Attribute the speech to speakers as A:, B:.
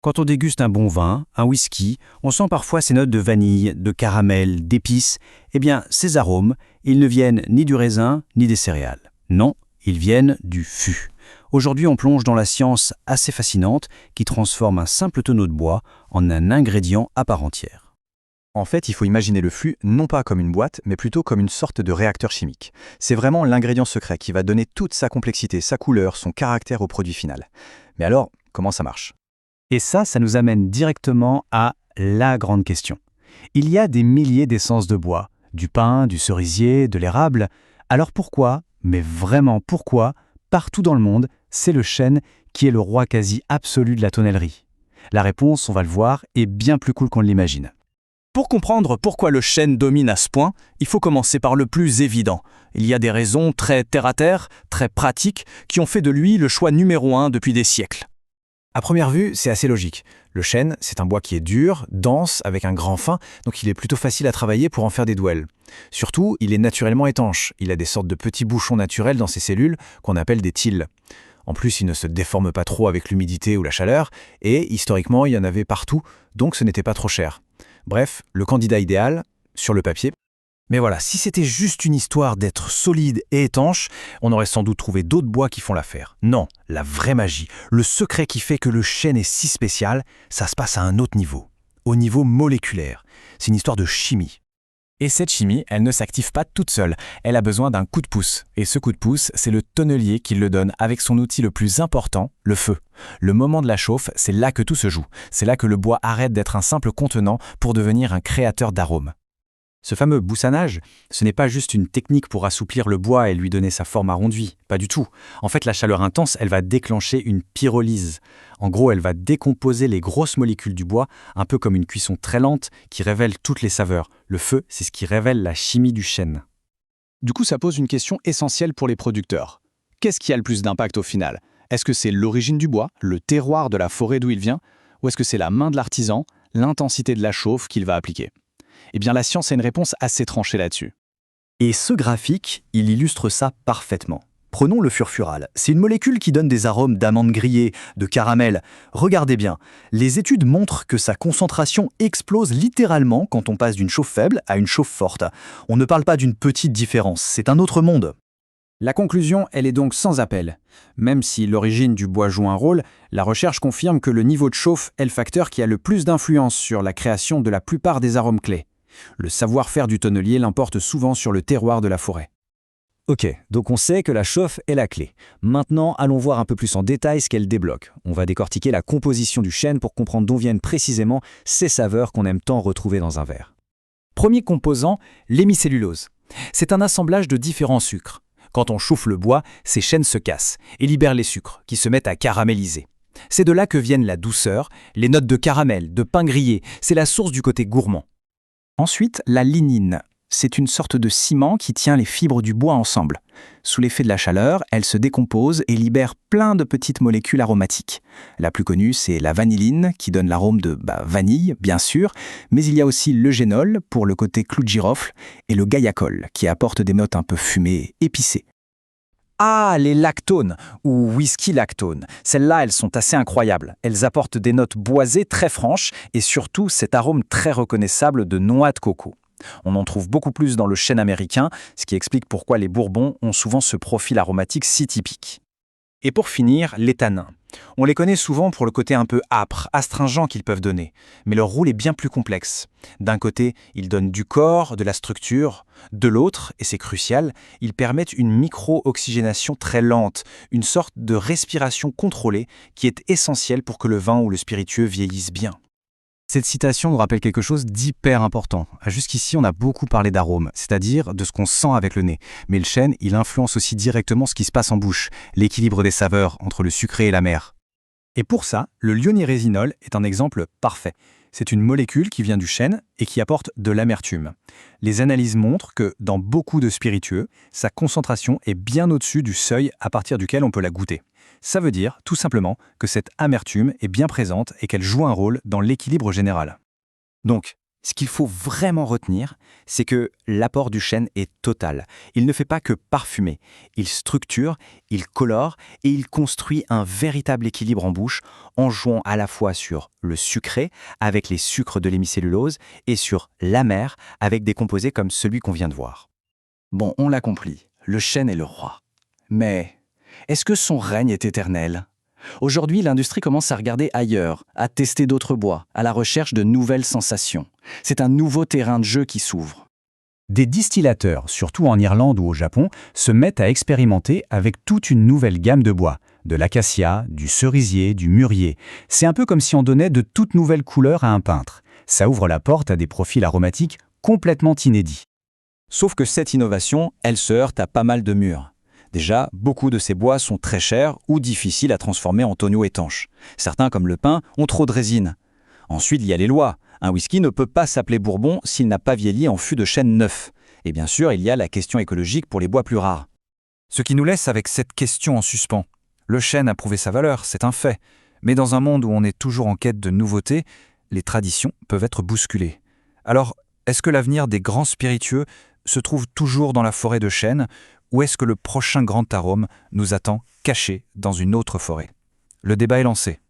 A: Quand on déguste un bon vin, un whisky, on sent parfois ces notes de vanille, de caramel, d'épices. Eh bien, ces arômes, ils ne viennent ni du raisin, ni des céréales. Non, ils viennent du fût. Aujourd'hui, on plonge dans la science assez fascinante qui transforme un simple tonneau de bois en un ingrédient à part entière.
B: En fait, il faut imaginer le fût non pas comme une boîte, mais plutôt comme une sorte de réacteur chimique. C'est vraiment l'ingrédient secret qui va donner toute sa complexité, sa couleur, son caractère au produit final. Mais alors, comment ça marche ?
A: Et ça nous amène directement à la grande question. Il y a des milliers d'essences de bois, du pin, du cerisier, de l'érable. Alors pourquoi, mais vraiment pourquoi, partout dans le monde, c'est le chêne qui est le roi quasi absolu de la tonnellerie? La réponse, on va le voir, est bien plus cool qu'on l'imagine.
C: Pour comprendre pourquoi le chêne domine à ce point, il faut commencer par le plus évident. Il y a des raisons très terre-à-terre, très pratiques, qui ont fait de lui le choix numéro 1 depuis des siècles.
B: À première vue, c'est assez logique. Le chêne, c'est un bois qui est dur, dense, avec un grand fin, donc il est plutôt facile à travailler pour en faire des douelles. Surtout, il est naturellement étanche. Il a des sortes de petits bouchons naturels dans ses cellules qu'on appelle des tiles. En plus, il ne se déforme pas trop avec l'humidité ou la chaleur, et historiquement, il y en avait partout, donc ce n'était pas trop cher. Bref, le candidat idéal, sur le papier. Mais voilà, si c'était juste une histoire d'être solide et étanche, on aurait sans doute trouvé d'autres bois qui font l'affaire. Non, la vraie magie, le secret qui fait que le chêne est si spécial, ça se passe à un autre niveau, au niveau moléculaire. C'est une histoire de chimie.
C: Et cette chimie, elle ne s'active pas toute seule, elle a besoin d'un coup de pouce. Et ce coup de pouce, c'est le tonnelier qui le donne avec son outil le plus important, le feu. Le moment de la chauffe, c'est là que tout se joue. C'est là que le bois arrête d'être un simple contenant pour devenir un créateur d'arômes.
B: Ce fameux boussanage, ce n'est pas juste une technique pour assouplir le bois et lui donner sa forme arrondie, pas du tout. En fait, la chaleur intense, elle va déclencher une pyrolyse. En gros, elle va décomposer les grosses molécules du bois, un peu comme une cuisson très lente qui révèle toutes les saveurs. Le feu, c'est ce qui révèle la chimie du chêne.
C: Du coup, ça pose une question essentielle pour les producteurs. Qu'est-ce qui a le plus d'impact au final ? Est-ce que c'est l'origine du bois, le terroir de la forêt d'où il vient, ou est-ce que c'est la main de l'artisan, l'intensité de la chauffe qu'il va appliquer ? Eh bien, la science a une réponse assez tranchée là-dessus.
B: Et ce graphique, il illustre ça parfaitement. Prenons le furfural. C'est une molécule qui donne des arômes d'amandes grillées, de caramel. Regardez bien, les études montrent que sa concentration explose littéralement quand on passe d'une chauffe faible à une chauffe forte. On ne parle pas d'une petite différence, c'est un autre monde.
A: La conclusion, elle est donc sans appel. Même si l'origine du bois joue un rôle, la recherche confirme que le niveau de chauffe est le facteur qui a le plus d'influence sur la création de la plupart des arômes clés. Le savoir-faire du tonnelier l'emporte souvent sur le terroir de la forêt.
B: Ok, donc on sait que la chauffe est la clé. Maintenant, allons voir un peu plus en détail ce qu'elle débloque. On va décortiquer la composition du chêne pour comprendre d'où viennent précisément ces saveurs qu'on aime tant retrouver dans un verre.
C: Premier composant, l'hémicellulose. C'est un assemblage de différents sucres. Quand on chauffe le bois, ces chaînes se cassent et libèrent les sucres, qui se mettent à caraméliser. C'est de là que viennent la douceur, les notes de caramel, de pain grillé, c'est la source du côté gourmand. Ensuite, la lignine. C'est une sorte de ciment qui tient les fibres du bois ensemble. Sous l'effet de la chaleur, elle se décompose et libère plein de petites molécules aromatiques. La plus connue, c'est la vanilline, qui donne l'arôme de vanille, bien sûr, mais il y a aussi le génol, pour le côté clou de girofle, et le guaiacol, qui apporte des notes un peu fumées, épicées. Ah, les lactones, ou whisky lactone. Celles-là, elles sont assez incroyables. Elles apportent des notes boisées très franches et surtout cet arôme très reconnaissable de noix de coco. On en trouve beaucoup plus dans le chêne américain, ce qui explique pourquoi les Bourbons ont souvent ce profil aromatique si typique. Et pour finir, les tanins. On les connaît souvent pour le côté un peu âpre, astringent qu'ils peuvent donner, mais leur rôle est bien plus complexe. D'un côté, ils donnent du corps, de la structure. De l'autre, et c'est crucial, ils permettent une micro-oxygénation très lente, une sorte de respiration contrôlée qui est essentielle pour que le vin ou le spiritueux vieillisse bien.
B: Cette citation nous rappelle quelque chose d'hyper important. Jusqu'ici, on a beaucoup parlé d'arômes, c'est-à-dire de ce qu'on sent avec le nez. Mais le chêne, il influence aussi directement ce qui se passe en bouche, l'équilibre des saveurs entre le sucré et l'amer. Et pour ça, le lionyrésinol est un exemple parfait. C'est une molécule qui vient du chêne et qui apporte de l'amertume. Les analyses montrent que, dans beaucoup de spiritueux, sa concentration est bien au-dessus du seuil à partir duquel on peut la goûter. Ça veut dire, tout simplement, que cette amertume est bien présente et qu'elle joue un rôle dans l'équilibre général. Donc,
C: Ce qu'il faut vraiment retenir, c'est que l'apport du chêne est total. Il ne fait pas que parfumer, il structure, il colore et il construit un véritable équilibre en bouche en jouant à la fois sur le sucré avec les sucres de l'hémicellulose et sur l'amer avec des composés comme celui qu'on vient de voir.
A: Bon, on l'a compris, le chêne est le roi. Mais est-ce que son règne est éternel ? Aujourd'hui, l'industrie commence à regarder ailleurs, à tester d'autres bois, à la recherche de nouvelles sensations. C'est un nouveau terrain de jeu qui s'ouvre. Des distillateurs, surtout en Irlande ou au Japon, se mettent à expérimenter avec toute une nouvelle gamme de bois. De l'acacia, du cerisier, du mûrier. C'est un peu comme si on donnait de toutes nouvelles couleurs à un peintre. Ça ouvre la porte à des profils aromatiques complètement inédits.
C: Sauf que cette innovation, elle se heurte à pas mal de murs. Déjà, beaucoup de ces bois sont très chers ou difficiles à transformer en tonneaux étanches. Certains, comme le pin, ont trop de résine. Ensuite, il y a les lois. Un whisky ne peut pas s'appeler Bourbon s'il n'a pas vieilli en fût de chêne neuf. Et bien sûr, il y a la question écologique pour les bois plus rares. Ce qui nous laisse avec cette question en suspens. Le chêne a prouvé sa valeur, c'est un fait. Mais dans un monde où on est toujours en quête de nouveautés, les traditions peuvent être bousculées. Alors, est-ce que l'avenir des grands spiritueux se trouve toujours dans la forêt de chêne, ou est-ce que le prochain grand arôme nous attend caché dans une autre forêt ? Le débat est lancé.